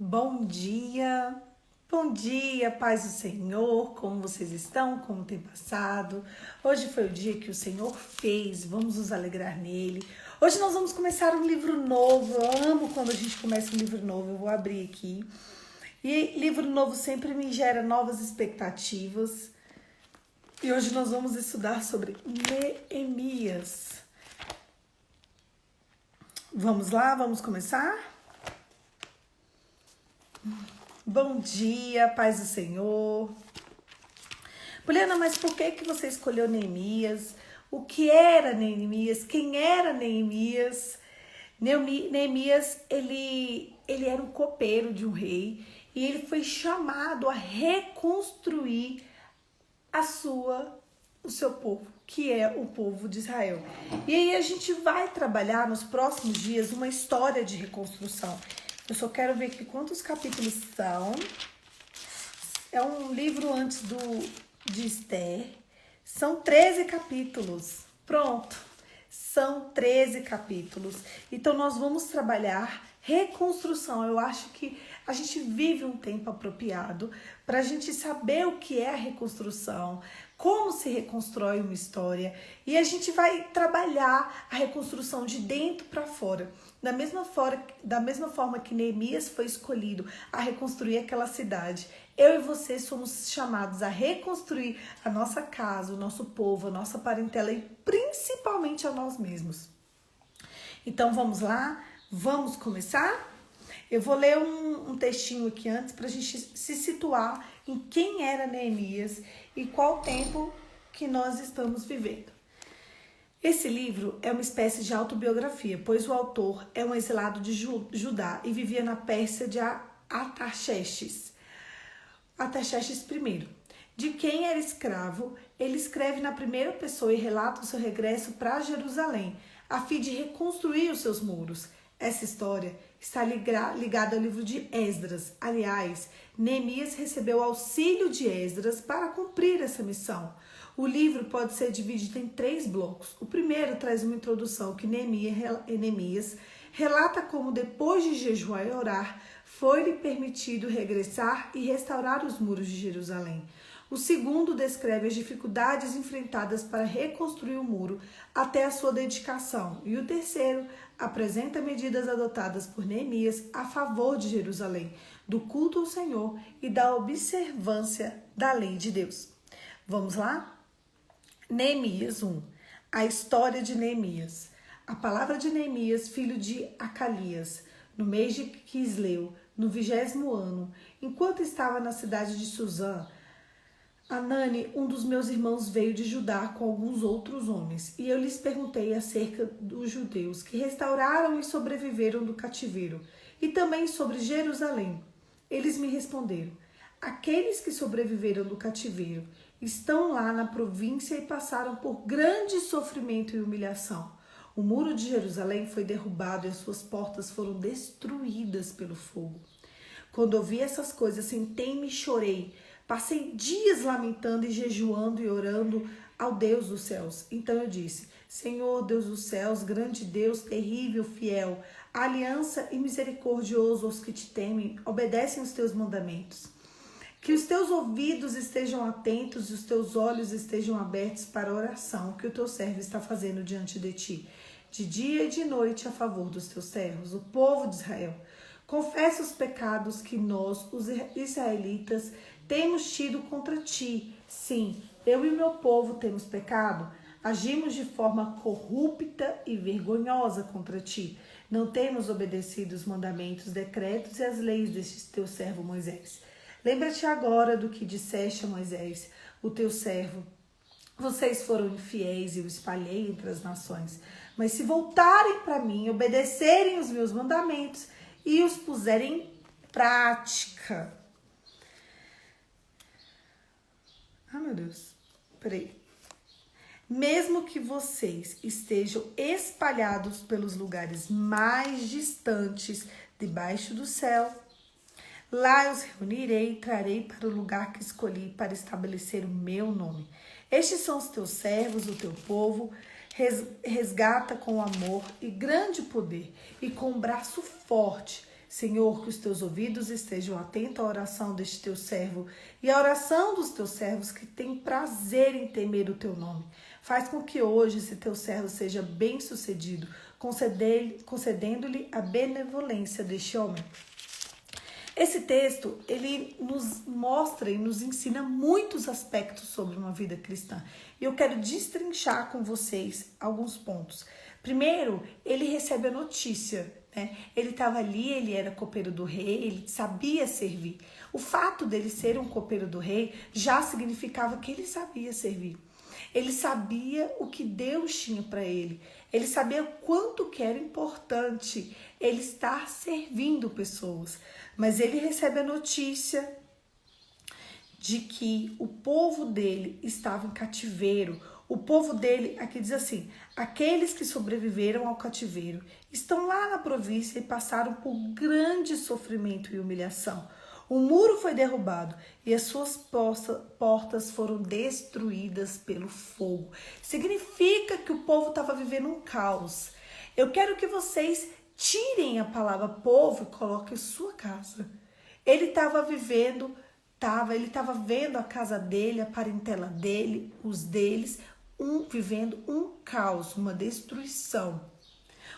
Bom dia, paz do Senhor, como vocês estão, como tem passado? Hoje foi o dia que o Senhor fez, vamos nos alegrar nele. Hoje nós vamos começar um livro novo, eu amo quando a gente começa um livro novo, eu vou abrir aqui. E livro novo sempre me gera novas expectativas. E hoje nós vamos estudar sobre Neemias. Vamos lá, vamos começar? Bom dia, paz do Senhor. Poliana, mas por que você escolheu Neemias? O que era Neemias? Quem era Neemias? Neemias, ele era um copeiro de um rei e ele foi chamado a reconstruir o seu povo, que é o povo de Israel. E aí a gente vai trabalhar nos próximos dias uma história de reconstrução. Eu só quero ver aqui quantos capítulos são. É um livro antes de Esther. São 13 capítulos. Pronto. São 13 capítulos. Então nós vamos trabalhar reconstrução. Eu acho que a gente vive um tempo apropriado para a gente saber o que é a reconstrução, como se reconstrói uma história, e a gente vai trabalhar a reconstrução de dentro para fora. Da mesma forma que Neemias foi escolhido a reconstruir aquela cidade, eu e você somos chamados a reconstruir a nossa casa, o nosso povo, a nossa parentela e principalmente a nós mesmos. Então vamos lá, vamos começar? Eu vou ler um textinho aqui antes para a gente se situar em quem era Neemias e qual tempo que nós estamos vivendo. Esse livro é uma espécie de autobiografia, pois o autor é um exilado de Judá e vivia na Pérsia de Artaxerxes I. De quem era escravo, ele escreve na primeira pessoa e relata o seu regresso para Jerusalém, a fim de reconstruir os seus muros. Essa história está ligada ao livro de Esdras. Aliás, Neemias recebeu auxílio de Esdras para cumprir essa missão. O livro pode ser dividido em 3 blocos. O primeiro traz uma introdução que Neemias relata como, depois de jejuar e orar, foi-lhe permitido regressar e restaurar os muros de Jerusalém. O segundo descreve as dificuldades enfrentadas para reconstruir o muro até a sua dedicação. E o terceiro apresenta medidas adotadas por Neemias a favor de Jerusalém, do culto ao Senhor e da observância da lei de Deus. Vamos lá? Neemias 1. A história de Neemias. A palavra de Neemias, filho de Acalias, no mês de Quisleu, no 20º ano, enquanto estava na cidade de Suzã, Anani, um dos meus irmãos, veio de Judá com alguns outros homens, e eu lhes perguntei acerca dos judeus que restauraram e sobreviveram do cativeiro, e também sobre Jerusalém. Eles me responderam: aqueles que sobreviveram do cativeiro estão lá na província e passaram por grande sofrimento e humilhação. O muro de Jerusalém foi derrubado e as suas portas foram destruídas pelo fogo. Quando ouvi essas coisas, sentei-me e chorei. Passei dias lamentando e jejuando e orando ao Deus dos céus. Então eu disse: Senhor, Deus dos céus, grande Deus, terrível, fiel, aliança e misericordioso aos que te temem, obedecem os teus mandamentos. Que os teus ouvidos estejam atentos e os teus olhos estejam abertos para a oração que o teu servo está fazendo diante de ti, de dia e de noite a favor dos teus servos, o povo de Israel. Confessa os pecados que nós, os israelitas, temos tido contra ti. Sim, eu e meu povo temos pecado. Agimos de forma corrupta e vergonhosa contra ti. Não temos obedecido os mandamentos, decretos e as leis deste teu servo Moisés. Lembra-te agora do que disseste a Moisés, o teu servo. Vocês foram infiéis e o espalhei entre as nações. Mas se voltarem para mim, obedecerem os meus mandamentos e os puserem em prática. Ah, meu Deus. Peraí. Mesmo que vocês estejam espalhados pelos lugares mais distantes debaixo do céu, lá eu os reunirei e trarei para o lugar que escolhi para estabelecer o meu nome. Estes são os teus servos, o teu povo. Resgata com amor e grande poder e com um braço forte. Senhor, que os teus ouvidos estejam atentos à oração deste teu servo e à oração dos teus servos que têm prazer em temer o teu nome. Faz com que hoje esse teu servo seja bem-sucedido, concedendo-lhe a benevolência deste homem. Esse texto, ele nos mostra e nos ensina muitos aspectos sobre uma vida cristã. E eu quero destrinchar com vocês alguns pontos. Primeiro, ele recebe a notícia, né? Ele estava ali, ele era copeiro do rei, ele sabia servir. O fato dele ser um copeiro do rei já significava que ele sabia servir. Ele sabia o que Deus tinha para ele. Ele sabia quanto que era importante ele estar servindo pessoas. Mas ele recebe a notícia de que o povo dele estava em cativeiro. O povo dele, aqui diz assim, aqueles que sobreviveram ao cativeiro estão lá na província e passaram por grande sofrimento e humilhação. O muro foi derrubado e as suas portas foram destruídas pelo fogo. Significa que o povo estava vivendo um caos. Eu quero que vocês tirem a palavra povo e coloquem sua casa. Ele estava vivendo, ele estava vendo a casa dele, a parentela dele, os deles, vivendo um caos, uma destruição.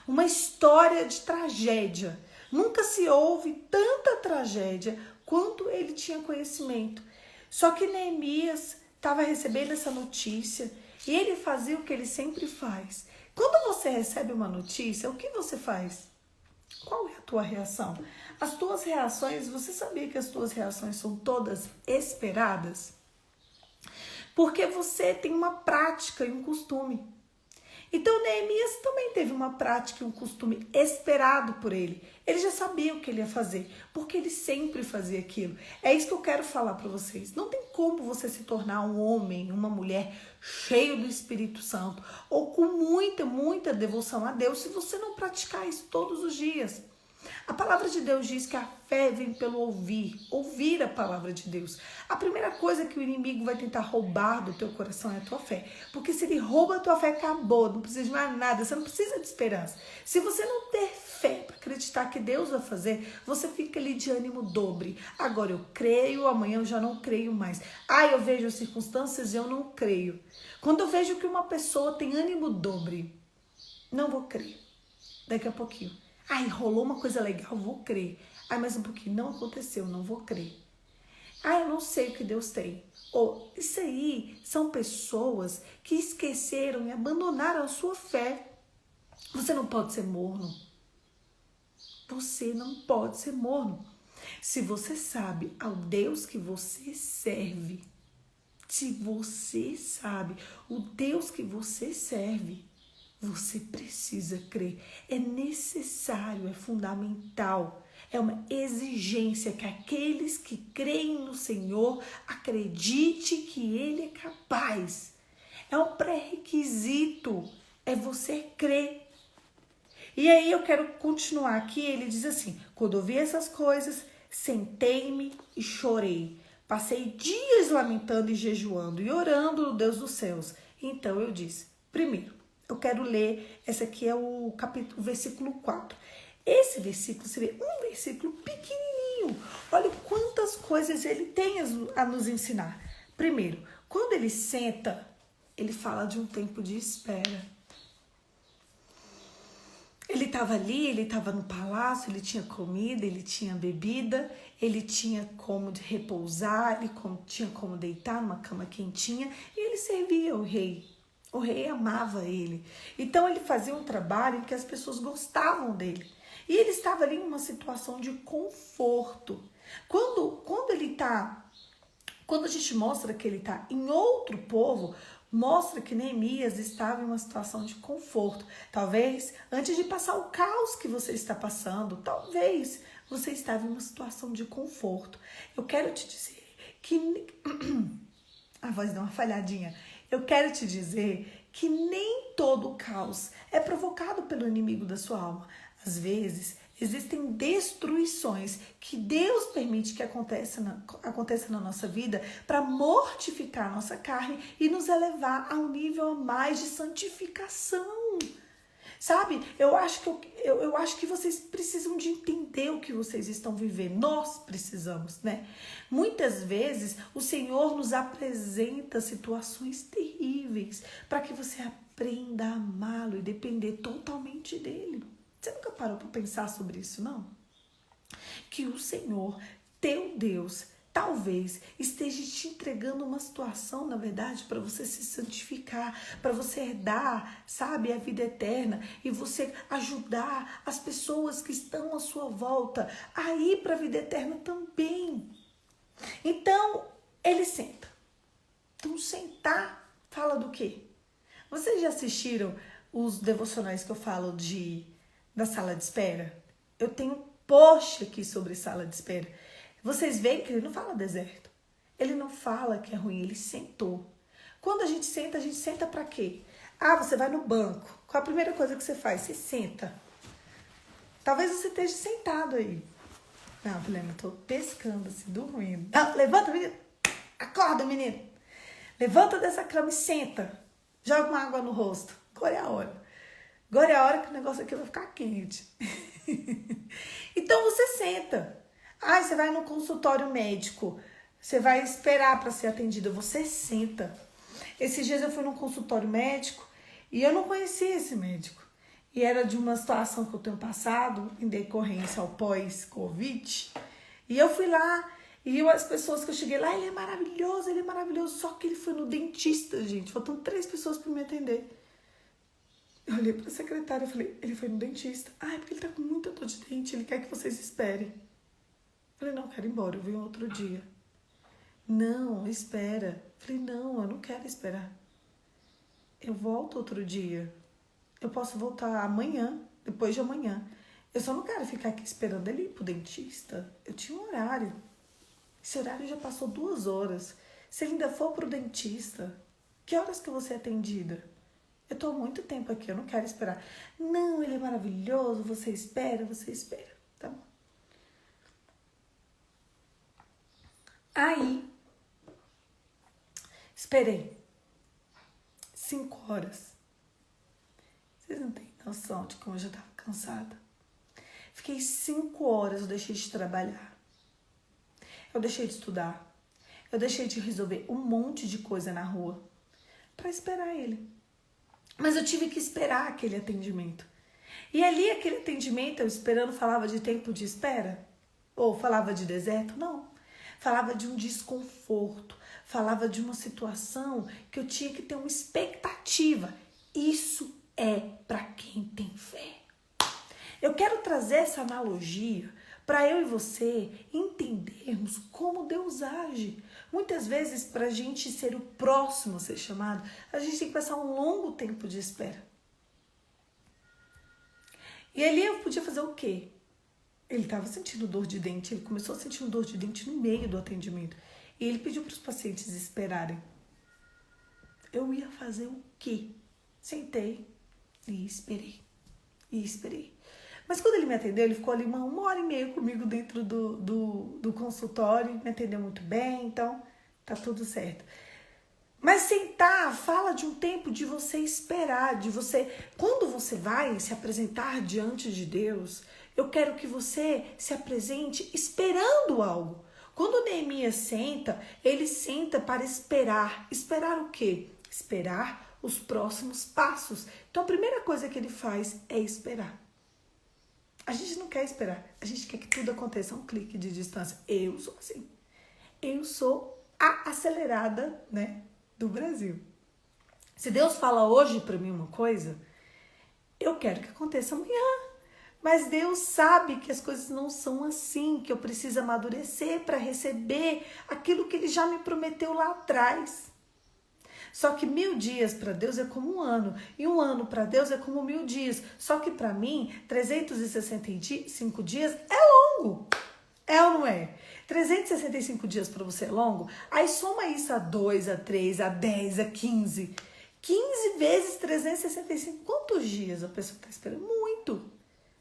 Uma história de tragédia. Nunca se houve tanta tragédia quanto ele tinha conhecimento. Só que Neemias estava recebendo essa notícia e ele fazia o que ele sempre faz. Quando você recebe uma notícia, o que você faz? Qual é a tua reação? As tuas reações, você sabia que as tuas reações são todas esperadas? Porque você tem uma prática e um costume. Então Neemias também teve uma prática e um costume esperado por ele. Ele já sabia o que ele ia fazer, porque ele sempre fazia aquilo. É isso que eu quero falar para vocês. Não tem como você se tornar um homem, uma mulher cheio do Espírito Santo ou com muita devoção a Deus se você não praticar isso todos os dias. A palavra de Deus diz que a fé vem pelo ouvir a palavra de Deus. A primeira coisa que o inimigo vai tentar roubar do teu coração é a tua fé. Porque se ele rouba a tua fé, acabou, não precisa de mais nada, você não precisa de esperança. Se você não ter fé para acreditar que Deus vai fazer, você fica ali de ânimo dobre. Agora eu creio, amanhã eu já não creio mais. Eu vejo as circunstâncias e eu não creio. Quando eu vejo que uma pessoa tem ânimo dobre, não vou crer. Daqui a pouquinho. Rolou uma coisa legal, vou crer. Mais um pouquinho, não aconteceu, não vou crer. Eu não sei o que Deus tem. Isso aí são pessoas que esqueceram e abandonaram a sua fé. Você não pode ser morno. Você não pode ser morno. Se você sabe ao Deus que você serve, se você sabe o Deus que você serve, você precisa crer. É necessário, é fundamental. É uma exigência que aqueles que creem no Senhor acredite que Ele é capaz. É um pré-requisito. É você crer. E aí eu quero continuar aqui. Ele diz assim: quando ouvi essas coisas, sentei-me e chorei. Passei dias lamentando e jejuando e orando no Deus dos céus. Então eu disse: primeiro, eu quero ler, esse aqui é o versículo 4. Esse versículo, você vê, um versículo pequenininho. Olha quantas coisas ele tem a nos ensinar. Primeiro, quando ele senta, ele fala de um tempo de espera. Ele estava ali, ele estava no palácio, ele tinha comida, ele tinha bebida, ele tinha como repousar, ele tinha como deitar numa cama quentinha e ele servia o rei. O rei amava ele. Então ele fazia um trabalho em que as pessoas gostavam dele. E ele estava ali em uma situação de conforto. Quando a gente mostra que ele está em outro povo, mostra que Neemias estava em uma situação de conforto. Talvez, antes de passar o caos que você está passando, talvez você estava em uma situação de conforto. Eu quero te dizer que... A voz deu uma falhadinha. Eu quero te dizer que nem todo o caos é provocado pelo inimigo da sua alma. Às vezes, existem destruições que Deus permite que aconteça na nossa vida para mortificar a nossa carne e nos elevar a um nível a mais de santificação. Sabe? Eu acho que vocês precisam de entender o que vocês estão vivendo. Nós precisamos, né? Muitas vezes o Senhor nos apresenta situações terríveis para que você aprenda a amá-lo e depender totalmente dele. Você nunca parou para pensar sobre isso, não? Que o Senhor, teu Deus, talvez esteja te entregando uma situação, na verdade, para você se santificar, para você herdar, sabe, a vida eterna e você ajudar as pessoas que estão à sua volta a ir para a vida eterna também. Então, ele senta. Então, sentar fala do quê? Vocês já assistiram os devocionais que eu falo da sala de espera? Eu tenho um post aqui sobre sala de espera. Vocês veem que ele não fala deserto. Ele não fala que é ruim, ele sentou. Quando a gente senta pra quê? Ah, você vai no banco. Qual a primeira coisa que você faz? Você senta. Talvez você esteja sentado aí. Não, Helena, eu tô pescando assim, dormindo. Não, levanta, menino. Acorda, menino. Levanta dessa cama e senta. Joga uma água no rosto. Agora é a hora. Agora é a hora que o negócio aqui vai ficar quente. Então você senta. Ah, você vai no consultório médico, você vai esperar para ser atendida, você senta. Esses dias eu fui num consultório médico e eu não conhecia esse médico. E era de uma situação que eu tenho passado em decorrência ao pós-Covid. E eu fui lá e as pessoas que eu cheguei lá, ele é maravilhoso. Só que ele foi no dentista, gente. Faltam 3 pessoas para me atender. Eu olhei para a secretária e falei, ele foi no dentista. Ah, é porque ele tá com muita dor de dente, ele quer que vocês esperem. Falei, não, quero ir embora, eu venho outro dia. Não, espera. Falei, não, eu não quero esperar. Eu volto outro dia. Eu posso voltar amanhã, depois de amanhã. Eu só não quero ficar aqui esperando ele ir pro dentista. Eu tinha um horário. Esse horário já passou 2 horas. Se ele ainda for pro dentista, que horas que eu vou ser atendida? Eu tô há muito tempo aqui, eu não quero esperar. Não, ele é maravilhoso, você espera. Tá bom. Aí, esperei 5 horas. Vocês não têm noção de como eu já estava cansada. Fiquei 5 horas, eu deixei de trabalhar. Eu deixei de estudar. Eu deixei de resolver um monte de coisa na rua para esperar ele. Mas eu tive que esperar aquele atendimento. E ali, aquele atendimento, eu esperando, falava de tempo de espera? Ou falava de deserto? Não. Falava de um desconforto, falava de uma situação que eu tinha que ter uma expectativa. Isso é para quem tem fé. Eu quero trazer essa analogia para eu e você entendermos como Deus age. Muitas vezes, para a gente ser o próximo a ser chamado, a gente tem que passar um longo tempo de espera. E ali eu podia fazer o quê? Ele estava sentindo dor de dente, ele começou a sentir dor de dente no meio do atendimento. E ele pediu para os pacientes esperarem. Eu ia fazer o quê? Sentei e esperei. Mas quando ele me atendeu, ele ficou ali 1h30 comigo dentro do consultório, me atendeu muito bem, então tá tudo certo. Mas sentar fala de um tempo de você esperar, de você... Quando você vai se apresentar diante de Deus, eu quero que você se apresente esperando algo. Quando Neemias senta, ele senta para esperar. Esperar o quê? Esperar os próximos passos. Então a primeira coisa que ele faz é esperar. A gente não quer esperar, a gente quer que tudo aconteça a um clique de distância. Eu sou assim. Eu sou a acelerada, né, do Brasil. Se Deus fala hoje para mim uma coisa, eu quero que aconteça amanhã. Mas Deus sabe que as coisas não são assim, que eu preciso amadurecer para receber aquilo que Ele já me prometeu lá atrás. Só que 1000 dias para Deus é como um ano, e um ano para Deus é como 1000 dias. Só que para mim, 365 dias é longo. É ou não é? 365 dias para você é longo? Aí soma isso a 2, a 3, a 10, a 15. 15 vezes 365. Quantos dias a pessoa está esperando? Muito.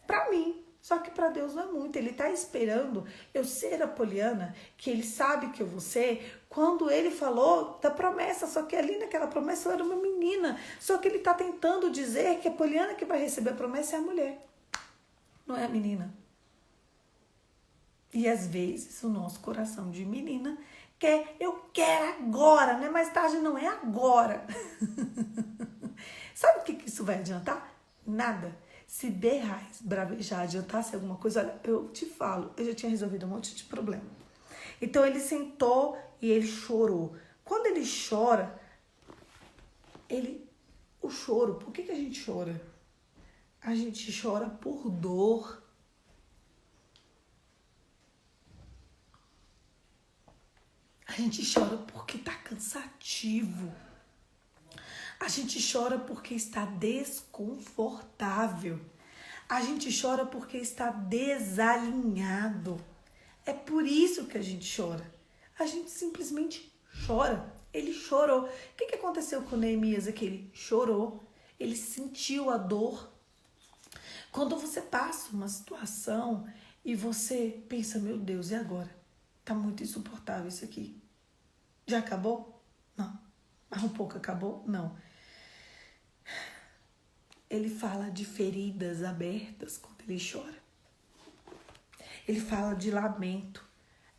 Para mim. Só que para Deus não é muito. Ele está esperando eu ser a Poliana, que Ele sabe que eu vou ser, quando Ele falou da promessa. Só que ali naquela promessa eu era uma menina. menina. Só que ele está tentando dizer que a Poliana que vai receber a promessa é a mulher, não é a menina. E às vezes o nosso coração de menina quer, eu quero agora, não é mais tarde, não é agora. Sabe o que isso vai adiantar? Nada. Se berrar, bravejar, adiantasse alguma coisa, olha, eu te falo, eu já tinha resolvido um monte de problema. Então ele sentou e ele chorou. Quando ele chora, o choro, por que a gente chora? A gente chora por dor. A gente chora porque tá cansativo. A gente chora porque está desconfortável. A gente chora porque está desalinhado. É por isso que a gente chora. A gente simplesmente chora. Ele chorou. O que aconteceu com Neemias aqui? Ele chorou. Ele sentiu a dor. Quando você passa uma situação e você pensa, meu Deus, e agora? Tá muito insuportável isso aqui. Já acabou? Não. Mas um pouco acabou? Não. Ele fala de feridas abertas quando ele chora. Ele fala de lamento.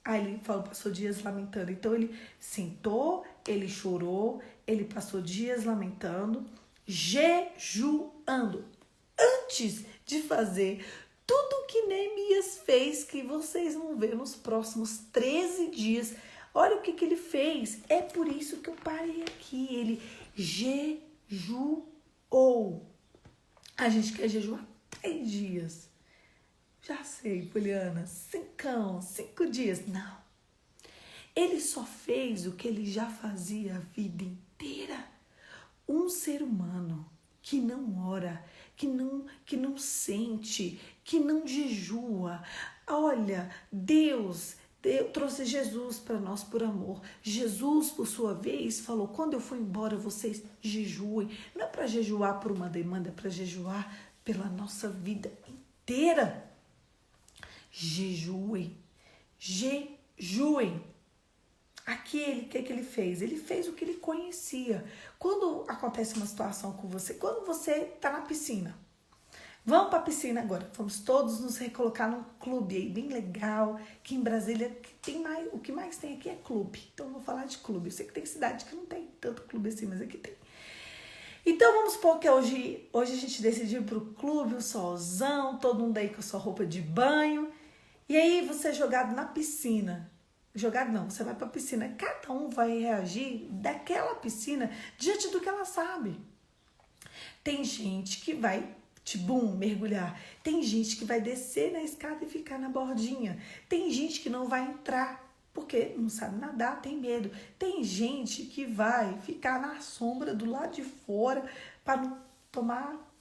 Aí ele falou, passou dias lamentando. Então ele sentou, ele chorou, ele passou dias lamentando, jejuando. Antes de fazer tudo que Neemias fez, que vocês vão ver nos próximos 13 dias. Olha o que ele fez. É por isso que eu parei aqui. Ele jejuou. A gente quer jejuar 3 dias. Já sei, Poliana, 5 dias. Não. Ele só fez o que ele já fazia a vida inteira. Um ser humano que não ora, que não sente, que não jejua. Olha, Deus trouxe Jesus para nós por amor. Jesus, por sua vez, falou, quando eu for embora, vocês jejuem. Não é para jejuar por uma demanda, é para jejuar pela nossa vida inteira. Jejuem. Jejuem. Aquele, o que ele fez? Ele fez o que ele conhecia. Quando acontece uma situação com você, quando você está na piscina, vamos para a piscina agora, vamos todos nos recolocar num clube aí bem legal, que em Brasília tem mais, o que mais tem aqui é clube. Então eu vou falar de clube. Eu sei que tem cidade que não tem tanto clube assim, mas aqui tem. Então vamos supor que hoje a gente decidiu ir pro clube, o solzão, todo mundo aí com a sua roupa de banho. E aí você é jogado na piscina. Jogado não, você vai pra piscina. Cada um vai reagir daquela piscina diante do que ela sabe. Tem gente que vai, mergulhar. Tem gente que vai descer na escada e ficar na bordinha. Tem gente que não vai entrar porque não sabe nadar, tem medo. Tem gente que vai ficar na sombra do lado de fora para não tomar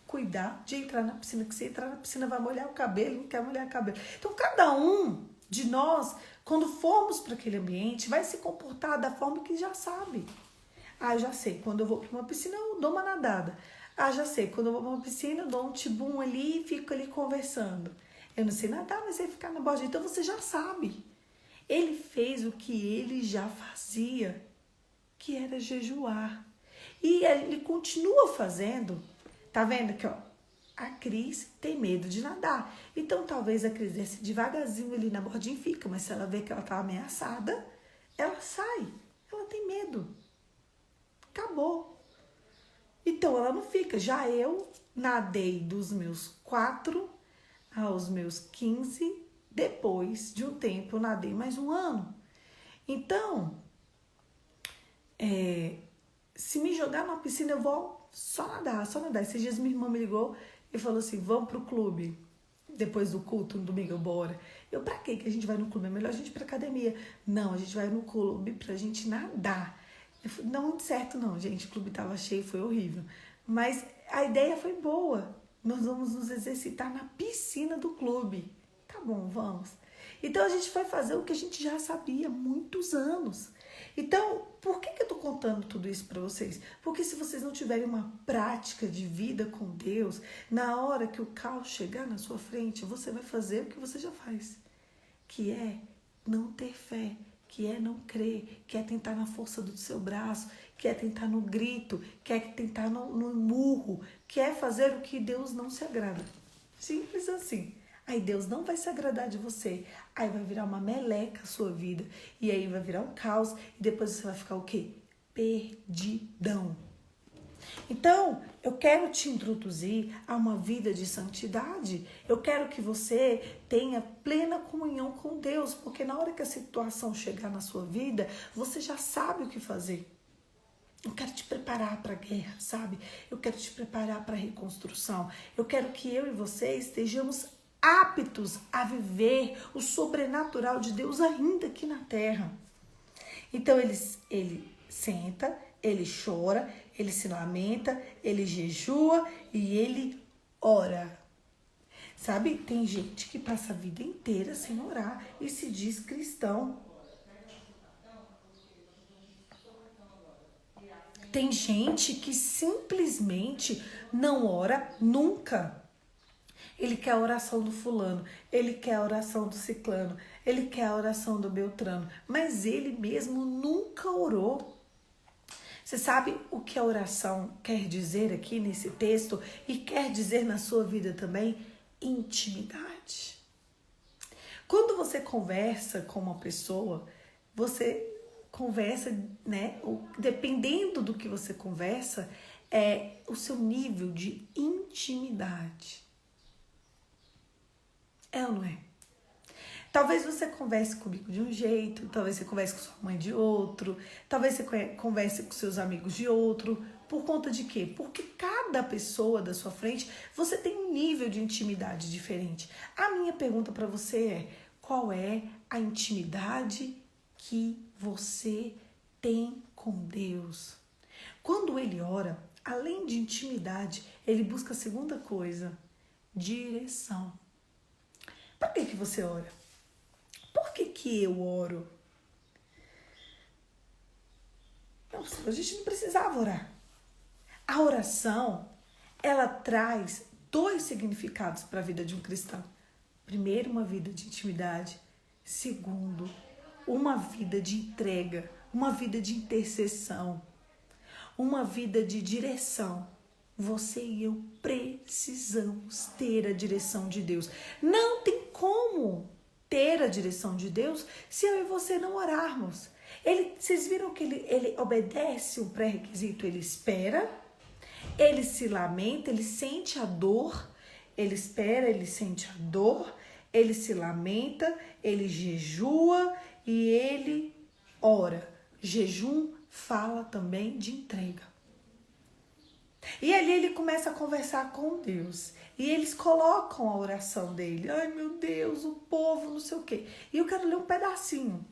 cuidado de entrar na piscina, que se entrar na piscina vai molhar o cabelo, não quer molhar o cabelo. Então, cada um de nós, quando formos para aquele ambiente, vai se comportar da forma que já sabe. Ah, eu já sei, quando eu vou para uma piscina, eu dou uma nadada. Ah, já sei, quando eu vou para uma piscina, eu dou um tibum ali e fico ali conversando. Eu não sei nadar, mas sei ficar na borda. Então, você já sabe. Ele fez o que ele já fazia, que era jejuar. E ele continua fazendo. Tá vendo aqui, ó? A Cris tem medo de nadar. Então, talvez a Cris desce devagarzinho ali na bordinha e fica. Mas se ela vê que ela tá ameaçada, ela sai. Ela tem medo. Acabou. Então, ela não fica. Já eu nadei dos meus 4 aos meus 15. Depois de um tempo, eu nadei mais 1 ano. Então, se me jogar numa piscina, eu vou só nadar. Esses dias minha irmã me ligou e falou assim, vamos pro clube. Depois do culto, no domingo, bora. Eu, pra quê que a gente vai no clube? É melhor a gente ir pra academia. Não, a gente vai no clube pra gente nadar. Eu falei, não, muito certo não, gente. O clube tava cheio, foi horrível. Mas a ideia foi boa. Nós vamos nos exercitar na piscina do clube. Tá bom, vamos. Então, a gente vai fazer o que a gente já sabia há muitos anos. Então, por que eu tô contando tudo isso para vocês? Porque se vocês não tiverem uma prática de vida com Deus, na hora que o caos chegar na sua frente, você vai fazer o que você já faz, que é não ter fé que é não crer, que é tentar na força do seu braço, que é tentar no grito, que é tentar no murro, que é fazer o que Deus não se agrada. Simples assim. Aí Deus não vai se agradar de você. Aí vai virar uma meleca a sua vida. E aí vai virar um caos. E depois você vai ficar o quê? Perdidão. Então, eu quero te introduzir a uma vida de santidade. Eu quero que você tenha plena comunhão com Deus, porque na hora que a situação chegar na sua vida, você já sabe o que fazer. Eu quero te preparar para a guerra, sabe? Eu quero te preparar para a reconstrução. Eu quero que eu e você estejamos aptos a viver o sobrenatural de Deus ainda aqui na terra. Então, ele senta, ele chora, ele se lamenta, ele jejua e ele ora. Sabe, tem gente que passa a vida inteira sem orar e se diz cristão. Tem gente que simplesmente não ora nunca. Ele quer a oração do fulano, ele quer a oração do ciclano, ele quer a oração do beltrano, mas ele mesmo nunca orou. Você sabe o que a oração quer dizer aqui nesse texto e quer dizer na sua vida também? Intimidade. Quando você conversa com uma pessoa, você conversa, né? Dependendo do que você conversa, é o seu nível de intimidade. É ou não é? Talvez você converse comigo de um jeito, talvez você converse com sua mãe de outro, talvez você converse com seus amigos de outro. Por conta de quê? Porque cada pessoa da sua frente, você tem um nível de intimidade diferente. A minha pergunta para você é: qual é a intimidade que você tem com Deus? Quando ele ora, além de intimidade, ele busca a segunda coisa: direção. Por que você ora? Por que eu oro? A gente não precisava orar. A oração, ela traz 2 significados para a vida de um cristão. Primeiro, uma vida de intimidade. Segundo, uma vida de entrega, uma vida de intercessão, uma vida de direção. Você e eu precisamos ter a direção de Deus. Não tem como ter a direção de Deus se eu e você não orarmos. Vocês viram que ele obedece um pré-requisito, ele espera, ele se lamenta, ele sente a dor, ele espera, ele sente a dor, ele se lamenta, ele jejua e ele ora. Jejum fala também de entrega. E ali ele começa a conversar com Deus. E eles colocam a oração dele. Ai, meu Deus, o povo, não sei o quê. E eu quero ler um pedacinho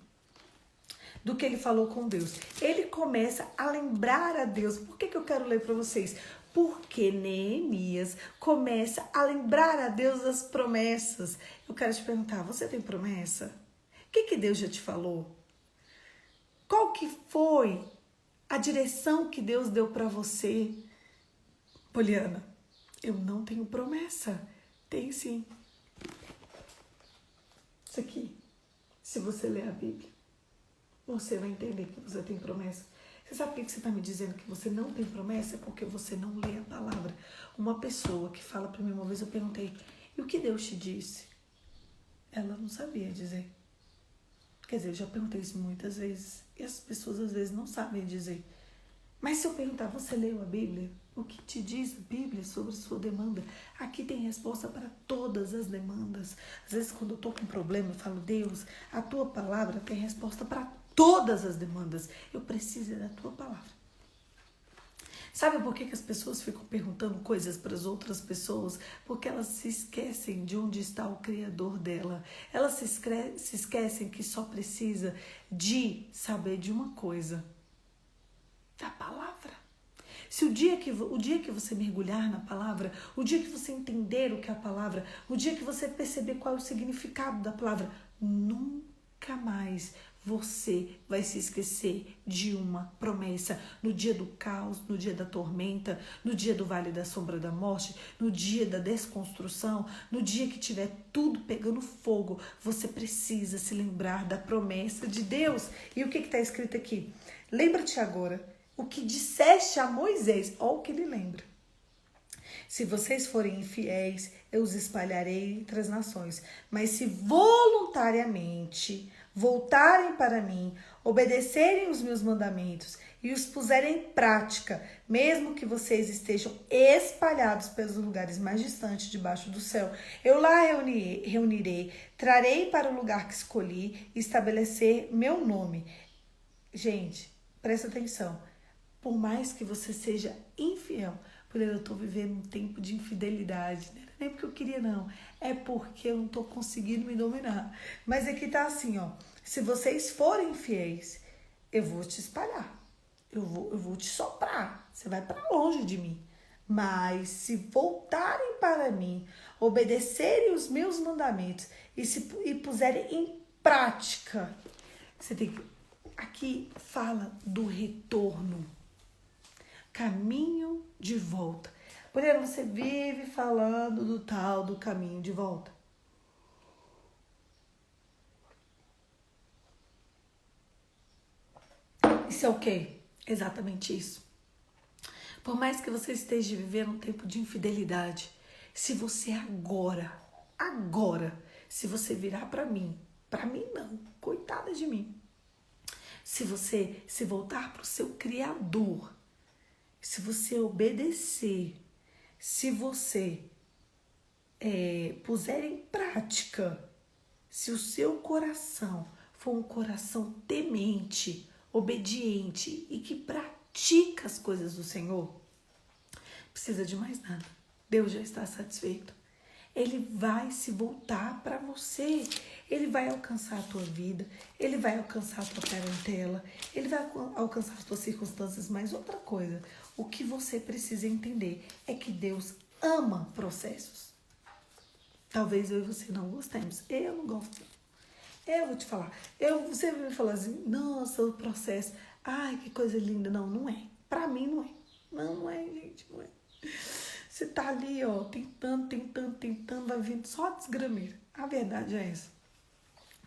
do que ele falou com Deus. Ele começa a lembrar a Deus. Por que eu quero ler para vocês? Porque Neemias começa a lembrar a Deus das promessas. Eu quero te perguntar, você tem promessa? O que Deus já te falou? Qual que foi a direção que Deus deu para você? Poliana, eu não tenho promessa. Tem sim. Isso aqui, se você ler a Bíblia, você vai entender que você tem promessa. Você sabe por que você está me dizendo que você não tem promessa? É porque você não lê a palavra. Uma pessoa que fala para mim uma vez, eu perguntei, e o que Deus te disse? Ela não sabia dizer. Quer dizer, eu já perguntei isso muitas vezes. E as pessoas às vezes não sabem dizer. Mas se eu perguntar, você leu a Bíblia? O que te diz a Bíblia sobre a sua demanda? Aqui tem resposta para todas as demandas. Às vezes, quando eu estou com um problema, eu falo, Deus, a tua palavra tem resposta para todas as demandas. Eu preciso da tua palavra. Sabe por que as pessoas ficam perguntando coisas para as outras pessoas? Porque elas se esquecem de onde está o Criador dela. Elas se esquecem que só precisa de saber de uma coisa. Da palavra. Se o dia que você mergulhar na palavra, o dia que você entender o que é a palavra, o dia que você perceber qual é o significado da palavra, nunca mais você vai se esquecer de uma promessa. No dia do caos, no dia da tormenta, no dia do vale da sombra da morte, no dia da desconstrução, no dia que tiver tudo pegando fogo, você precisa se lembrar da promessa de Deus. E o que está escrito aqui? Lembra-te agora o que disseste a Moisés. Olha o que ele lembra. Se vocês forem infiéis, eu os espalharei entre as nações. Mas se voluntariamente voltarem para mim, obedecerem os meus mandamentos e os puserem em prática, mesmo que vocês estejam espalhados pelos lugares mais distantes debaixo do céu, eu lá reunirei, trarei para o lugar que escolhi e estabelecer meu nome. Gente, presta atenção. Por mais que você seja infiel, eu estou vivendo um tempo de infidelidade, não era nem porque eu queria não, é porque eu não estou conseguindo me dominar. Mas aqui tá assim, ó, se vocês forem fiéis, eu vou te espalhar, eu vou te soprar, você vai para longe de mim. Mas se voltarem para mim, obedecerem os meus mandamentos e puserem em prática, você tem que, aqui fala do retorno. Caminho de volta. Mulher, você vive falando do tal do caminho de volta. Isso é o quê? Exatamente isso. Por mais que você esteja vivendo um tempo de infidelidade, se você agora, se você virar para mim não, coitada de mim. Se você se voltar para o seu Criador, se você obedecer, se você puser em prática, se o seu coração for um coração temente, obediente e que pratica as coisas do Senhor, não precisa de mais nada. Deus já está satisfeito. Ele vai se voltar para você. Ele vai alcançar a tua vida. Ele vai alcançar a tua parentela. Ele vai alcançar as tuas circunstâncias. Mas outra coisa, o que você precisa entender é que Deus ama processos. Talvez eu e você não gostemos. Eu não gosto. Eu vou te falar. Você vai me falar assim, nossa, o processo. Ai, que coisa linda. Não, não é. Pra mim não é. Não é, gente, não é. Você tá ali, ó, tentando, vai vindo só desgrameira. A verdade é essa.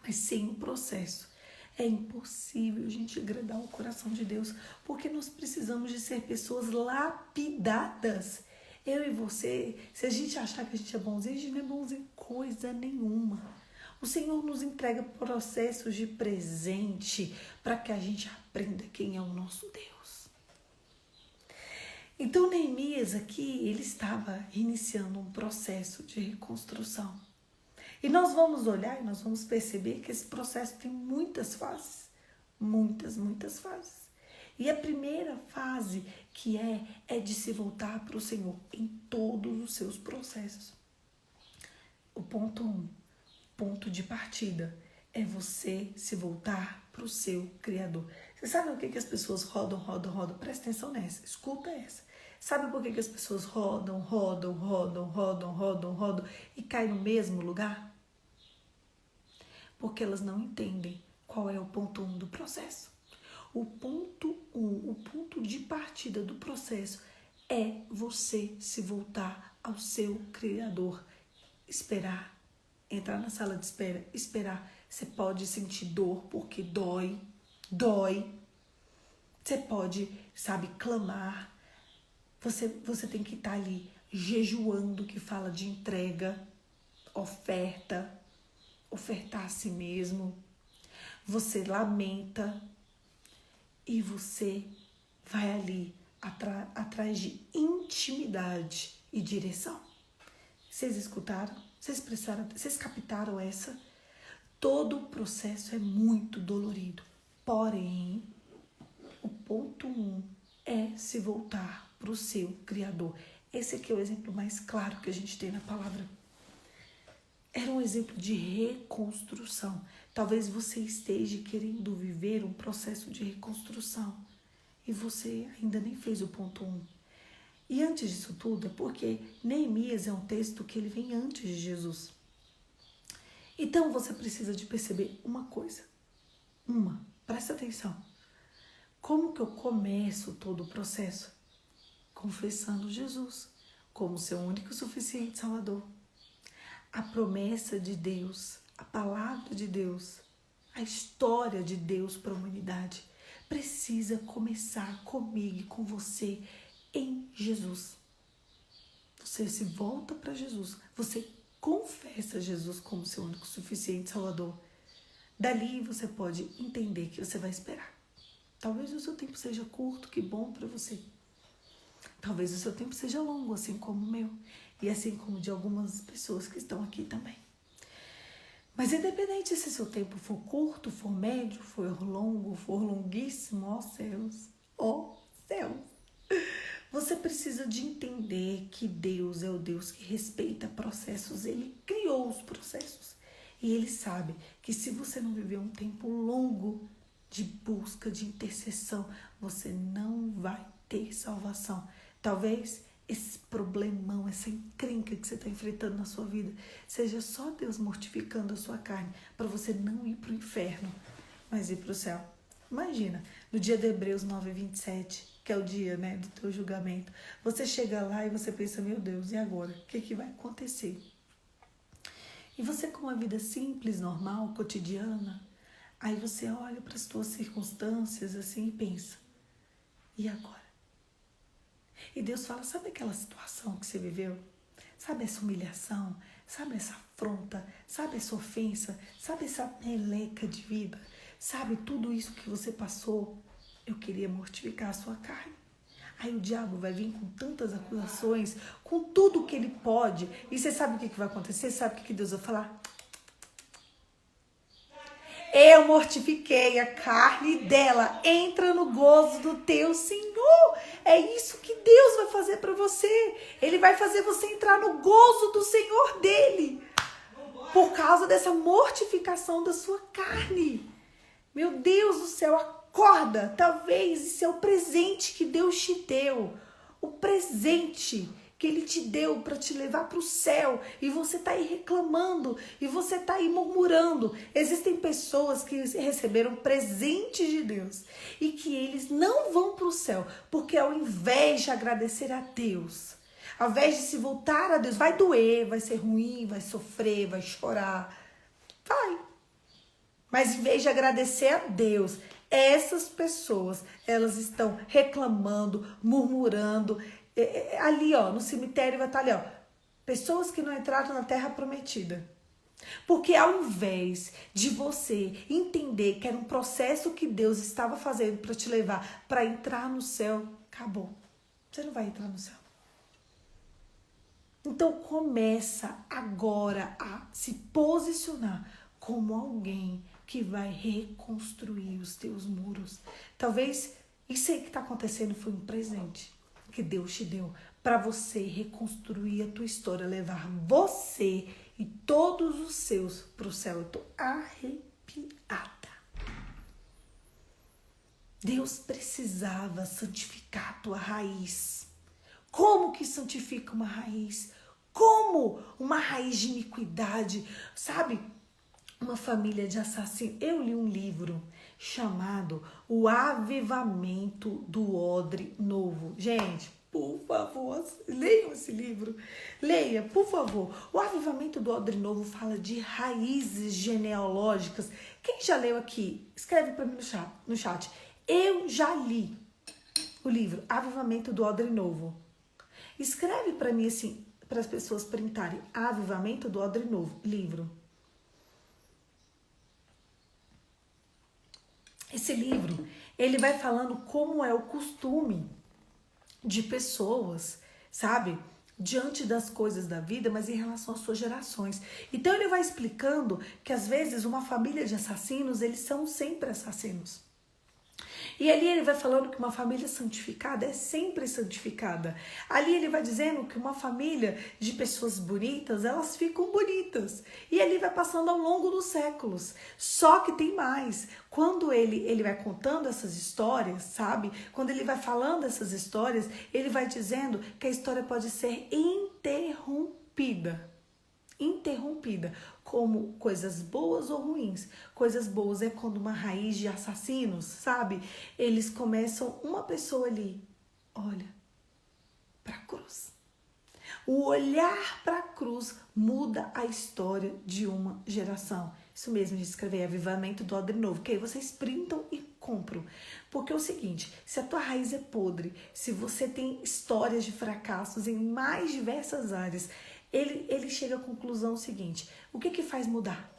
Mas sem um processo, é impossível a gente agradar o coração de Deus, porque nós precisamos de ser pessoas lapidadas. Eu e você, se a gente achar que a gente é bonzinho, a gente não é bonzinho coisa nenhuma. O Senhor nos entrega processos de presente para que a gente aprenda quem é o nosso Deus. Então, Neemias aqui, ele estava iniciando um processo de reconstrução. E nós vamos olhar e nós vamos perceber que esse processo tem muitas fases. Muitas fases. E a primeira fase que é de se voltar para o Senhor em todos os seus processos. O ponto 1, ponto de partida, é você se voltar para o seu Criador. Você sabe o que as pessoas rodam? Presta atenção nessa, escuta essa. Sabe por que as pessoas rodam e caem no mesmo lugar? Porque elas não entendem qual é o ponto 1 do processo. O ponto 1, o ponto de partida do processo é você se voltar ao seu Criador. Esperar, entrar na sala de espera, esperar. Você pode sentir dor porque dói. Você pode, clamar. Você tem que estar ali jejuando, que fala de entrega, ofertar a si mesmo. Você lamenta e você vai ali atrás de intimidade e direção. Vocês escutaram? Vocês captaram essa? Todo o processo é muito dolorido. Porém, o ponto 1 é se voltar para o seu Criador. Esse aqui é o exemplo mais claro que a gente tem na palavra. Era um exemplo de reconstrução. Talvez você esteja querendo viver um processo de reconstrução e você ainda nem fez o ponto 1. E antes disso tudo é porque Neemias é um texto que ele vem antes de Jesus. Então você precisa de perceber uma coisa. Presta atenção. Como que eu começo todo o processo? Confessando Jesus como seu único e suficiente Salvador. A promessa de Deus, a palavra de Deus, a história de Deus para a humanidade precisa começar comigo e com você em Jesus. Você se volta para Jesus, você confessa Jesus como seu único e suficiente Salvador. Dali você pode entender que você vai esperar. Talvez o seu tempo seja curto, que bom para você. Talvez o seu tempo seja longo, assim como o meu. E assim como de algumas pessoas que estão aqui também. Mas independente se seu tempo for curto, for médio, for longo, for longuíssimo, ó céus, você precisa de entender que Deus é o Deus que respeita processos. Ele criou os processos. E Ele sabe que se você não viver um tempo longo de busca, de intercessão, você não vai ter salvação. Talvez esse problemão, essa encrenca que você está enfrentando na sua vida, seja só Deus mortificando a sua carne para você não ir para o inferno, mas ir para o céu. Imagina, no dia de Hebreus 9:27, que é o dia, né, do teu julgamento, você chega lá e você pensa, meu Deus, e agora? O que vai acontecer? E você com uma vida simples, normal, cotidiana, aí você olha para as suas circunstâncias assim e pensa, e agora? E Deus fala, sabe aquela situação que você viveu? Sabe essa humilhação? Sabe essa afronta? Sabe essa ofensa? Sabe essa meleca de vida? Sabe tudo isso que você passou? Eu queria mortificar a sua carne. Aí o diabo vai vir com tantas acusações, com tudo que ele pode. E você sabe o que vai acontecer? Sabe o que Deus vai falar? Eu mortifiquei a carne dela. Entra no gozo do teu Senhor. É isso que Deus vai fazer para você. Ele vai fazer você entrar no gozo do Senhor dele. Por causa dessa mortificação da sua carne. Meu Deus do céu, acorda. Talvez esse é o presente que Deus te deu. O presente que Ele te deu para te levar para o céu, e você está aí reclamando, e você está aí murmurando. Existem pessoas que receberam presentes de Deus, e que eles não vão para o céu, porque ao invés de agradecer a Deus, ao invés de se voltar a Deus, vai doer, vai ser ruim, vai sofrer, vai chorar, vai. Mas em vez de agradecer a Deus, essas pessoas, elas estão reclamando, murmurando. Ali, ó, no cemitério vai estar ali, ó, pessoas que não entraram na terra prometida. Porque ao invés de você entender que era um processo que Deus estava fazendo para te levar para entrar no céu, acabou. Você não vai entrar no céu. Então começa agora a se posicionar como alguém que vai reconstruir os teus muros. Talvez isso aí que está acontecendo foi um presente que Deus te deu para você reconstruir a tua história, levar você e todos os seus para o céu. Eu estou arrepiada. Deus precisava santificar a tua raiz. Como que santifica uma raiz? Como uma raiz de iniquidade? Sabe, uma família de assassinos. Eu li um livro chamado O Avivamento do Odre Novo. Gente, por favor, leiam esse livro. Leia, por favor. O Avivamento do Odre Novo fala de raízes genealógicas. Quem já leu aqui? Escreve para mim no chat. Eu já li o livro Avivamento do Odre Novo. Escreve para mim assim, para as pessoas printarem. Avivamento do Odre Novo, livro. Esse livro, ele vai falando como é o costume de pessoas, sabe? Diante das coisas da vida, mas em relação às suas gerações. Então ele vai explicando que às vezes uma família de assassinos, eles são sempre assassinos. E ali ele vai falando que uma família santificada é sempre santificada. Ali ele vai dizendo que uma família de pessoas bonitas, elas ficam bonitas. E ali vai passando ao longo dos séculos. Só que tem mais. Quando ele vai contando essas histórias, sabe? Quando ele vai falando essas histórias, ele vai dizendo que a história pode ser interrompida. interrompida, como coisas boas ou ruins. Coisas boas é quando uma raiz de assassinos, sabe? Eles começam, uma pessoa ali, olha para a cruz. O olhar para a cruz muda a história de uma geração. Isso mesmo, de escrever Avivamento do Odre Novo, que aí vocês printam e compram. Porque é o seguinte, se a tua raiz é podre, se você tem histórias de fracassos em mais diversas áreas, ele chega à conclusão seguinte, o que faz mudar?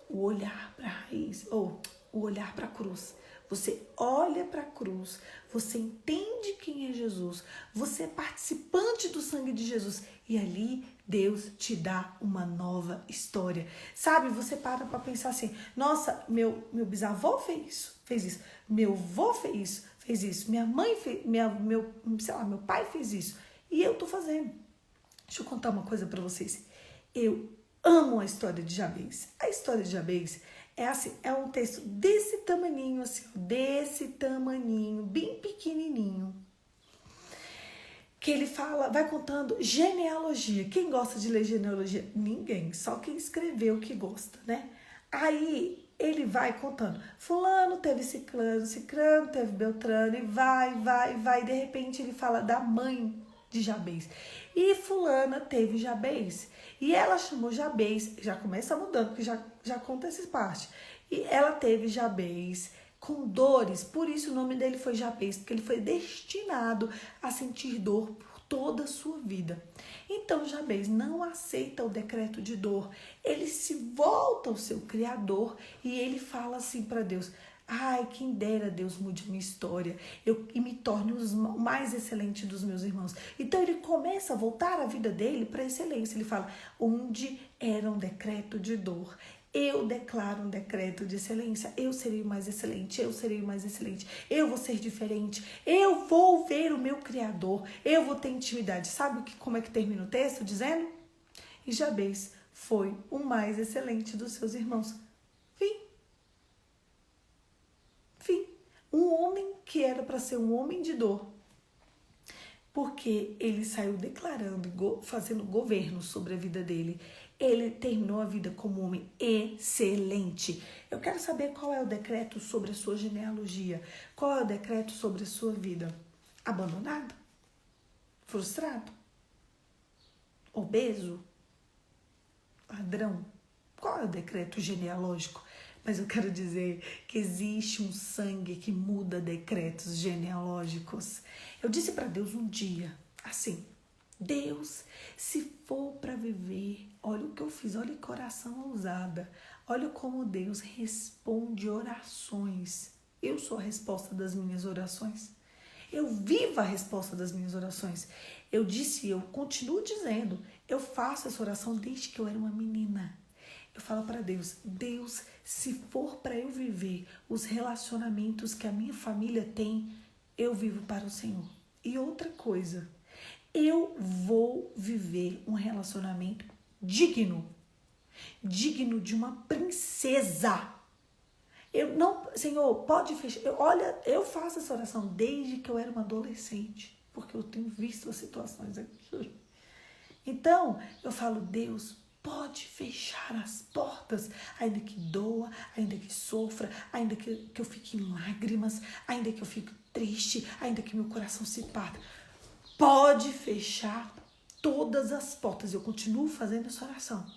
O olhar para a raiz, ou o olhar para a cruz. Você olha para a cruz, você entende quem é Jesus, você é participante do sangue de Jesus e ali Deus te dá uma nova história. Sabe, você para pensar assim, nossa, meu bisavô fez isso, meu avô fez isso, minha mãe fez, meu pai fez isso e eu tô fazendo. Deixa eu contar uma coisa para vocês. Eu amo a história de Jabez. A história de Jabez é assim, é um texto desse tamaninho, assim, desse tamaninho, bem pequenininho, que ele fala, vai contando genealogia. Quem gosta de ler genealogia? Ninguém, só quem escreveu que gosta, né? Aí ele vai contando, fulano teve ciclano, ciclano teve beltrano, e vai, de repente ele fala da mãe de Jabez. E fulana teve Jabez. E ela chamou Jabez, já começa mudando, porque já conta essa parte. E ela teve Jabez com dores, por isso o nome dele foi Jabez, porque ele foi destinado a sentir dor por toda a sua vida. Então Jabez não aceita o decreto de dor, ele se volta ao seu Criador e ele fala assim para Deus, ai, quem dera Deus mude minha história e me torne o mais excelente dos meus irmãos. Então ele começa a voltar a vida dele para a excelência. Ele fala, onde era um decreto de dor, eu declaro um decreto de excelência. Eu serei o mais excelente, eu serei o mais excelente. Eu vou ser diferente, eu vou ver o meu Criador, eu vou ter intimidade. Sabe como é que termina o texto? Dizendo, e Jabez foi o mais excelente dos seus irmãos. Fim. Um homem que era para ser um homem de dor, porque ele saiu declarando, fazendo governo sobre a vida dele. Ele terminou a vida como um homem excelente. Eu quero saber qual é o decreto sobre a sua genealogia. Qual é o decreto sobre a sua vida? Abandonado? Frustrado? Obeso? Ladrão? Qual é o decreto genealógico? Mas eu quero dizer que existe um sangue que muda decretos genealógicos. Eu disse para Deus um dia, assim, Deus, se for para viver, olha o que eu fiz, olha que coração ousada, olha como Deus responde orações. Eu sou a resposta das minhas orações. Eu vivo a resposta das minhas orações. Eu disse, eu continuo dizendo, eu faço essa oração desde que eu era uma menina. Eu falo para Deus, Deus, se for para eu viver os relacionamentos que a minha família tem, eu vivo para o Senhor. E outra coisa, eu vou viver um relacionamento digno de uma princesa. Eu não, Senhor, pode fechar. Eu faço essa oração desde que eu era uma adolescente, porque eu tenho visto as situações aqui. Então, eu falo, Deus, pode fechar as portas, ainda que doa, ainda que sofra, ainda que eu fique em lágrimas, ainda que eu fique triste, ainda que meu coração se parta. Pode fechar todas as portas. Eu continuo fazendo essa oração.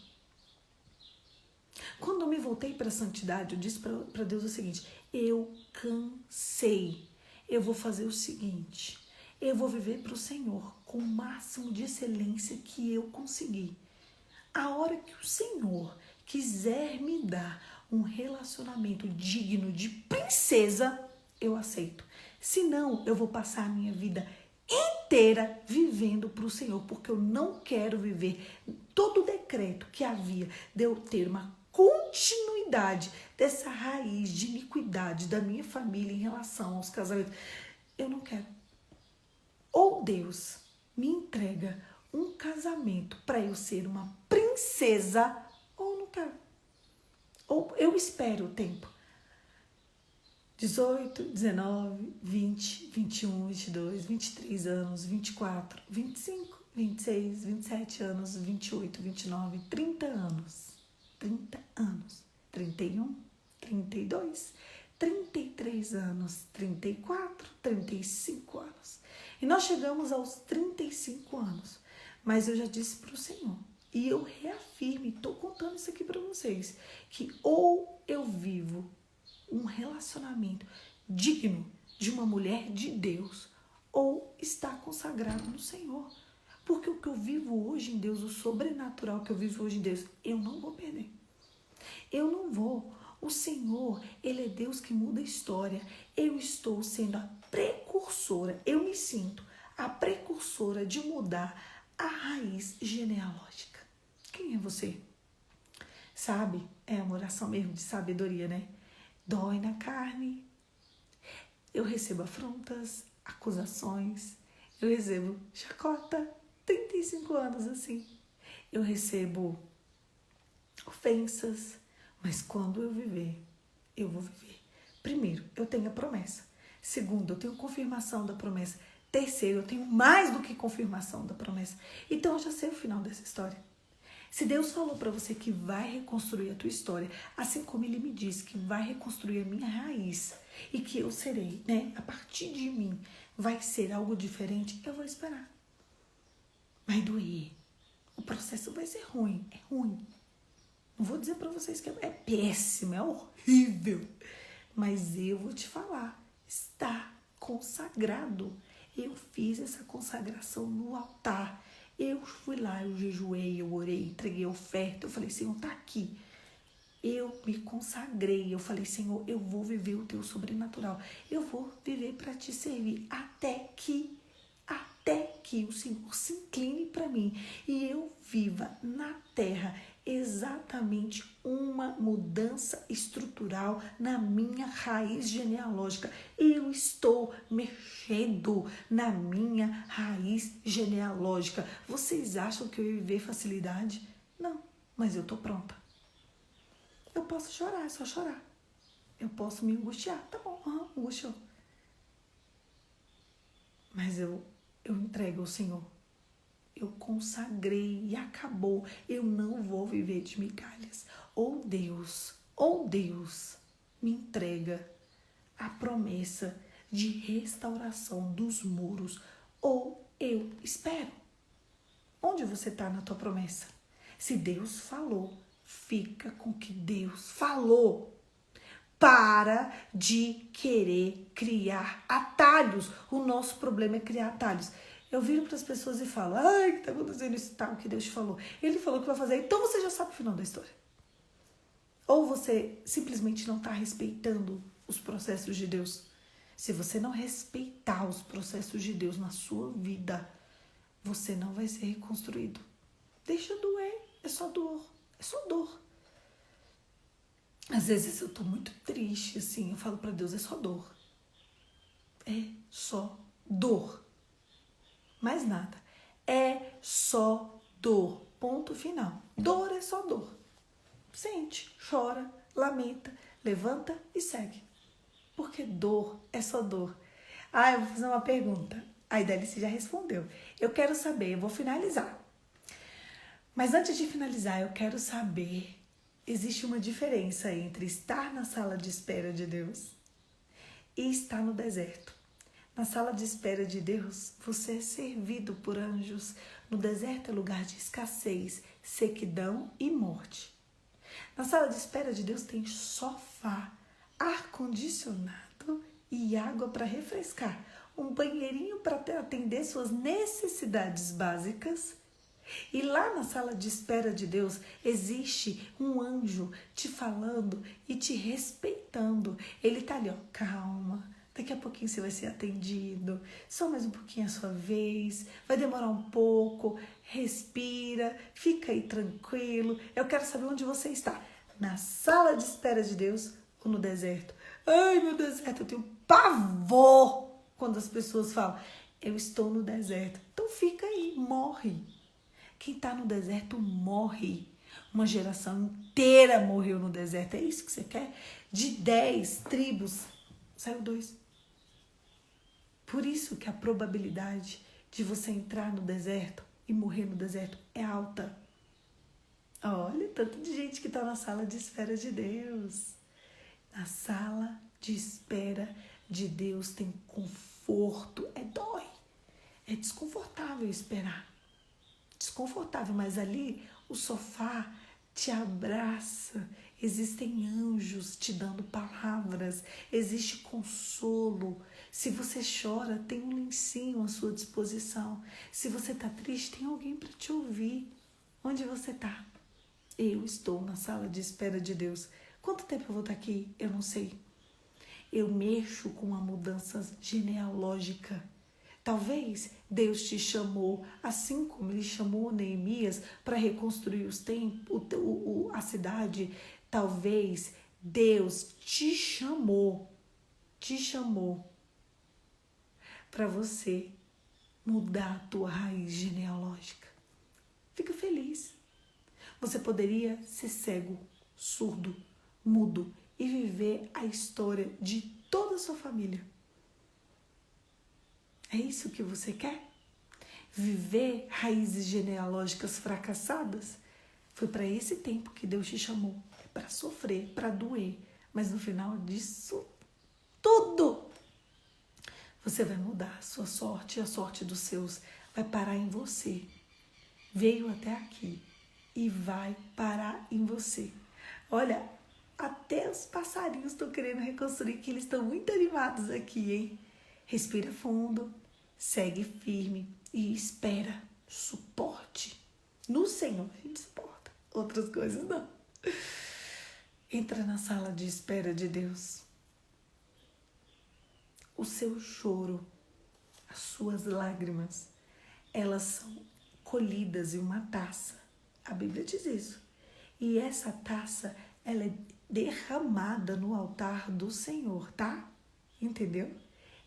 Quando eu me voltei para a santidade, eu disse para Deus o seguinte, eu cansei. Eu vou fazer o seguinte, eu vou viver para o Senhor com o máximo de excelência que eu conseguir. A hora que o Senhor quiser me dar um relacionamento digno de princesa, eu aceito. Senão, eu vou passar a minha vida inteira vivendo para o Senhor, porque eu não quero viver todo o decreto que havia de eu ter uma continuidade dessa raiz de iniquidade da minha família em relação aos casamentos. Eu não quero. Ou Deus me entrega um casamento para eu ser uma princesa, ou não quero. Ou eu espero o tempo. 18, 19, 20, 21, 22, 23 anos, 24, 25, 26, 27 anos, 28, 29, 30 anos. 30 anos. 31, 32, 33 anos, 34, 35 anos. E nós chegamos aos 35 anos. Mas eu já disse para o Senhor, e eu reafirmo, estou contando isso aqui para vocês, que ou eu vivo um relacionamento digno de uma mulher de Deus, ou está consagrado no Senhor. Porque o que eu vivo hoje em Deus, o sobrenatural que eu vivo hoje em Deus, eu não vou perder. Eu não vou. O Senhor, Ele é Deus que muda a história. Eu estou sendo a precursora, eu me sinto a precursora de mudar a raiz genealógica. Quem é você? Sabe? É uma oração mesmo de sabedoria, né? Dói na carne. Eu recebo afrontas, acusações. Eu recebo chacota. 35 anos assim. Eu recebo ofensas. Mas quando eu viver, eu vou viver. Primeiro, eu tenho a promessa. Segundo, eu tenho confirmação da promessa. Terceiro, eu tenho mais do que confirmação da promessa. Então, eu já sei o final dessa história. Se Deus falou para você que vai reconstruir a tua história, assim como Ele me disse que vai reconstruir a minha raiz e que eu serei, né, a partir de mim, vai ser algo diferente, eu vou esperar. Vai doer. O processo vai ser ruim. É ruim. Não vou dizer para vocês que é péssimo, é horrível. Mas eu vou te falar, está consagrado. Eu fiz essa consagração no altar. Eu fui lá, eu jejuei, eu orei, entreguei oferta. Eu falei, Senhor, tá aqui. Eu me consagrei. Eu falei, Senhor, eu vou viver o teu sobrenatural. Eu vou viver para te servir até que o Senhor se incline para mim e eu viva na terra exatamente uma mudança estrutural na minha raiz genealógica. Eu estou mexendo na minha raiz genealógica. Vocês acham que eu ia viver facilidade? Não, mas eu tô pronta. Eu posso chorar, é só chorar. Eu posso me angustiar, tá bom, angustiou. Mas eu entrego ao Senhor. Eu consagrei e acabou. Eu não vou viver de migalhas. Ou Deus me entrega a promessa de restauração dos muros. Ou eu espero. Onde você está na tua promessa? Se Deus falou, fica com o que Deus falou. Para de querer criar atalhos. O nosso problema é criar atalhos. Eu viro para as pessoas e falo, ai, que está acontecendo isso tal, que Deus te falou. Ele falou que vai fazer, então você já sabe o final da história. Ou você simplesmente não está respeitando os processos de Deus. Se você não respeitar os processos de Deus na sua vida, você não vai ser reconstruído. Deixa doer, é só dor, é só dor. Às vezes eu tô muito triste, assim, eu falo para Deus, é só dor. É só dor. Mais nada. É só dor. Ponto final. Dor é só dor. Sente, chora, lamenta, levanta e segue. Porque dor é só dor. Eu vou fazer uma pergunta. A Idelice já respondeu. Eu quero saber, eu vou finalizar. Mas antes de finalizar, eu quero saber... Existe uma diferença entre estar na sala de espera de Deus e estar no deserto. Na sala de espera de Deus, você é servido por anjos. No deserto é lugar de escassez, sequidão e morte. Na sala de espera de Deus tem sofá, ar-condicionado e água para refrescar. Um banheirinho para atender suas necessidades básicas. E lá na sala de espera de Deus existe um anjo te falando e te respeitando. Ele tá ali, ó, calma, daqui a pouquinho você vai ser atendido, só mais um pouquinho a sua vez, vai demorar um pouco, respira, fica aí tranquilo. Eu quero saber onde você está, na sala de espera de Deus ou no deserto. Ai, meu deserto, eu tenho pavor quando as pessoas falam, eu estou no deserto. Então fica aí, morre. Quem está no deserto morre. Uma geração inteira morreu no deserto. É isso que você quer? De 10 tribos, saiu 2. Por isso que a probabilidade de você entrar no deserto e morrer no deserto é alta. Olha, tanto de gente que está na sala de espera de Deus. Na sala de espera de Deus tem conforto. Dói. É desconfortável esperar. Desconfortável, mas ali o sofá te abraça. Existem anjos te dando palavras. Existe consolo. Se você chora, tem um lencinho à sua disposição. Se você está triste, tem alguém para te ouvir. Onde você está? Eu estou na sala de espera de Deus. Quanto tempo eu vou estar aqui? Eu não sei. Eu mexo com uma mudança genealógica. Talvez Deus te chamou, assim como Ele chamou Neemias para reconstruir os templos, a cidade. Talvez Deus te chamou para você mudar a tua raiz genealógica. Fica feliz. Você poderia ser cego, surdo, mudo e viver a história de toda a sua família. É isso que você quer? Viver raízes genealógicas fracassadas? Foi para esse tempo que Deus te chamou. É para sofrer, para doer. Mas no final disso tudo, você vai mudar a sua sorte e a sorte dos seus. Vai parar em você. Veio até aqui e vai parar em você. Olha, até os passarinhos estão querendo reconstruir, que eles estão muito animados aqui, hein? Respira fundo, segue firme e espera. Suporte. No Senhor a gente suporta, outras coisas não. Entra na sala de espera de Deus. O seu choro, as suas lágrimas, elas são colhidas em uma taça. A Bíblia diz isso. E essa taça, ela é derramada no altar do Senhor, tá? Entendeu?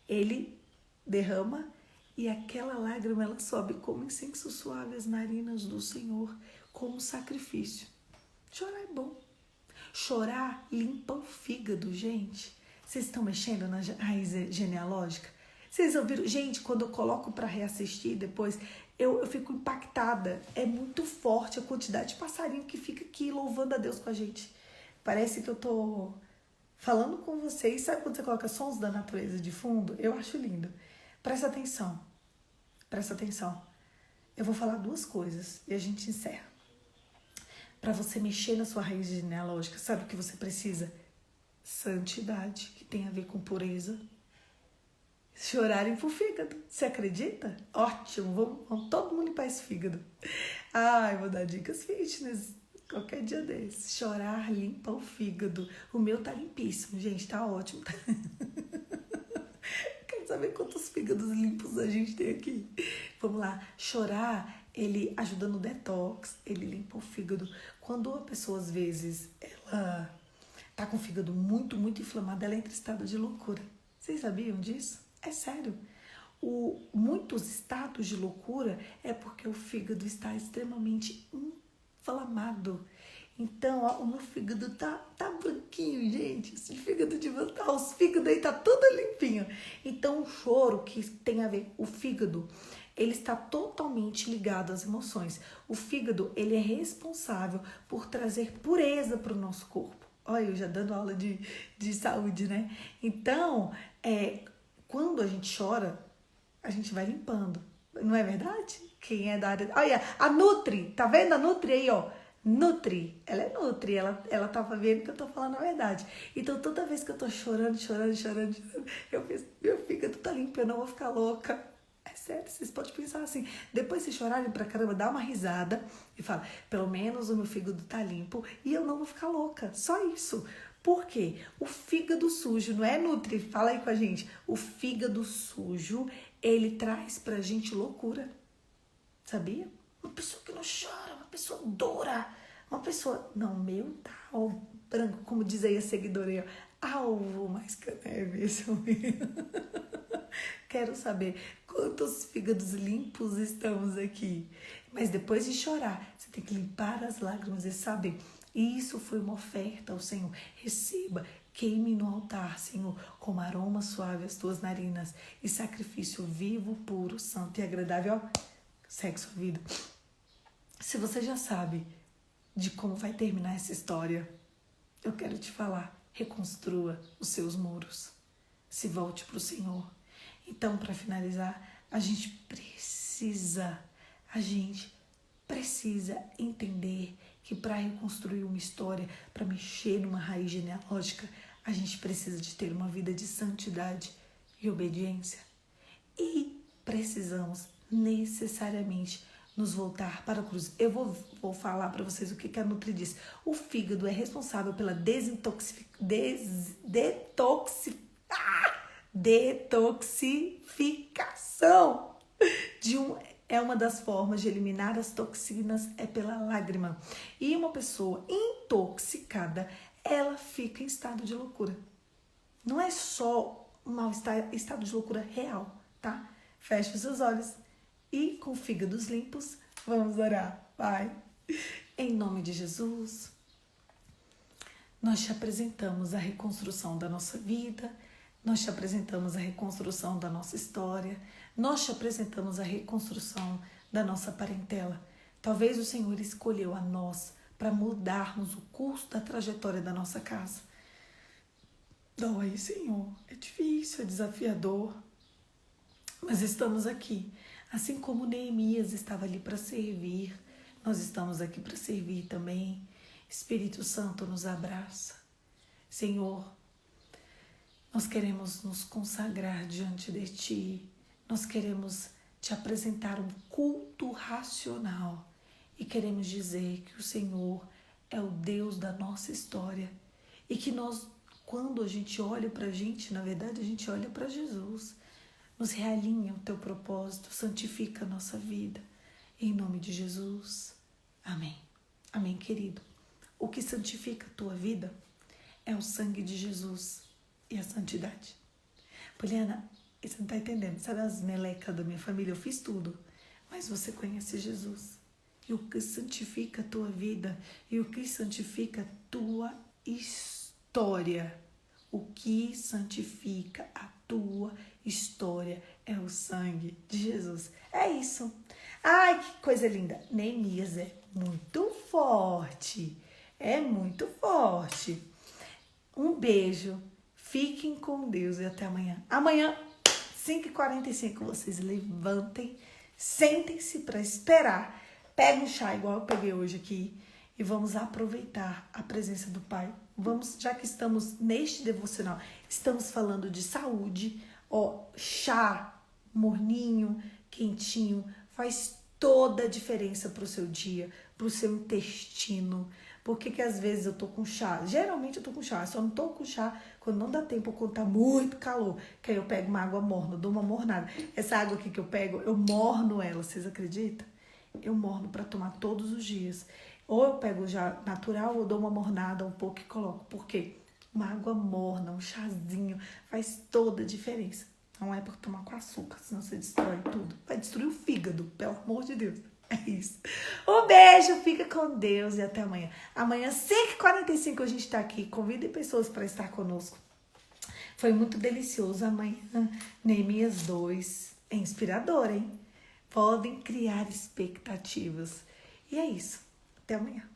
Ele derrama e aquela lágrima, ela sobe como incenso suave às narinas do Senhor, como sacrifício. Chorar é bom. Chorar limpa o fígado, gente. Vocês estão mexendo na raiz genealógica? Vocês ouviram? Gente, quando eu coloco para reassistir depois, eu fico impactada. É muito forte a quantidade de passarinho que fica aqui louvando a Deus com a gente. Parece que eu tô falando com vocês. Sabe quando você coloca sons da natureza de fundo? Eu acho lindo. Presta atenção. Presta atenção. Eu vou falar duas coisas e a gente encerra. Para você mexer na sua raiz genealógica, sabe o que você precisa? Santidade, que tem a ver com pureza. Chorarem pro fígado. Você acredita? Ótimo, vamos todo mundo limpar esse fígado. Ai, vou dar dicas fitness qualquer dia desses. Chorar limpa o fígado. O meu tá limpíssimo, gente, tá ótimo. Quero saber quantos fígados limpos a gente tem aqui. Vamos lá. Chorar, ele ajuda no detox, ele limpa o fígado. Quando a pessoa, às vezes, ela tá com o fígado muito, muito inflamado, ela entra em estado de loucura. Vocês sabiam disso? É sério. Muitos estados de loucura é porque o fígado está extremamente inflamado. Então, ó, o meu fígado tá branquinho, gente. Esse fígado de voltar, os fígados aí tá tudo limpinho. Então, o choro que tem a ver, o fígado, ele está totalmente ligado às emoções. O fígado, ele é responsável por trazer pureza para o nosso corpo. Olha, eu já dando aula de saúde, né? Então, quando a gente chora, a gente vai limpando. Não é verdade? Quem é da área... Olha, a Nutri, tá vendo a Nutri aí, ó? Nutri, ela é Nutri, ela tava vendo que eu tô falando a verdade. Então, toda vez que eu tô chorando, eu penso, meu fígado tá limpo, eu não vou ficar louca. É sério, vocês podem pensar assim. Depois vocês chorarem pra caramba, dá uma risada e fala, pelo menos o meu fígado tá limpo e eu não vou ficar louca. Só isso. Por quê? O fígado sujo, não é, Nutri? Fala aí com a gente. O fígado sujo, ele traz pra gente loucura. Sabia? Uma pessoa que não chora, uma pessoa dura, uma pessoa... Não, meu tá ó, branco, como diz aí a seguidora aí, ó. Alvo mais que a neve, esse é o meu. Quero saber quantos fígados limpos estamos aqui. Mas depois de chorar, você tem que limpar as lágrimas e saber... Isso foi uma oferta ao Senhor. Receba, queime no altar, Senhor, como aroma suave as tuas narinas e sacrifício vivo, puro, santo e agradável. segue sua vida. Se você já sabe de como vai terminar essa história, eu quero te falar, reconstrua os seus muros. Se volte para o Senhor. Então, para finalizar, a gente precisa entender que para reconstruir uma história, para mexer numa raiz genealógica, a gente precisa de ter uma vida de santidade e obediência. E precisamos necessariamente nos voltar para a cruz. Eu vou falar para vocês o que a Nutri diz. O fígado é responsável pela detoxificação é uma das formas de eliminar as toxinas é pela lágrima. E uma pessoa intoxicada, ela fica em estado de loucura. Não é só um estado de loucura real, tá? Feche os seus olhos e com fígados limpos, vamos orar. Pai, em nome de Jesus, nós te apresentamos a reconstrução da nossa vida, nós te apresentamos a reconstrução da nossa história, nós te apresentamos a reconstrução da nossa parentela. Talvez o Senhor escolheu a nós para mudarmos o curso da trajetória da nossa casa. Dói, Senhor, é difícil, é desafiador, mas estamos aqui. Assim como Neemias estava ali para servir, nós estamos aqui para servir também. Espírito Santo nos abraça. Senhor, nós queremos nos consagrar diante de Ti. Nós queremos Te apresentar um culto racional. E queremos dizer que o Senhor é o Deus da nossa história. E que nós, quando a gente olha para a gente, na verdade a gente olha para Jesus. Nos realinha o Teu propósito, santifica a nossa vida. Em nome de Jesus. Amém. Amém, querido. O que santifica a tua vida é o sangue de Jesus e a santidade. Poliana, você não está entendendo. Sabe as melecas da minha família? Eu fiz tudo. Mas você conhece Jesus. E o que santifica a tua vida e o que santifica a tua história. O que santifica a tua história é o sangue de Jesus. É isso. Ai, que coisa linda. Neemias é muito forte. É muito forte. Um beijo. Fiquem com Deus e até amanhã. Amanhã, 5h45, vocês levantem, sentem-se para esperar. Pega um chá igual eu peguei hoje aqui e vamos aproveitar a presença do Pai. Vamos, já que estamos neste devocional, estamos falando de saúde, chá morninho, quentinho, faz toda a diferença para o seu dia, para o seu intestino. Por que às vezes eu tô com chá? Geralmente eu tô com chá, só não tô com chá quando não dá tempo, quando tá muito calor, que aí eu pego uma água morna, dou uma mornada. Essa água aqui que eu pego, eu morno ela, vocês acreditam? Eu morno para tomar todos os dias. Ou eu pego já natural, ou dou uma mornada um pouco e coloco. Por quê? Uma água morna, um chazinho, faz toda a diferença. Não é por tomar com açúcar, senão você destrói tudo. Vai destruir o fígado, pelo amor de Deus. É isso. Um beijo, fica com Deus e até amanhã. Amanhã, 5h45, a gente tá aqui. Convide pessoas para estar conosco. Foi muito delicioso amanhã. Neemias 2. É inspirador, hein? Podem criar expectativas. E é isso. Até amanhã.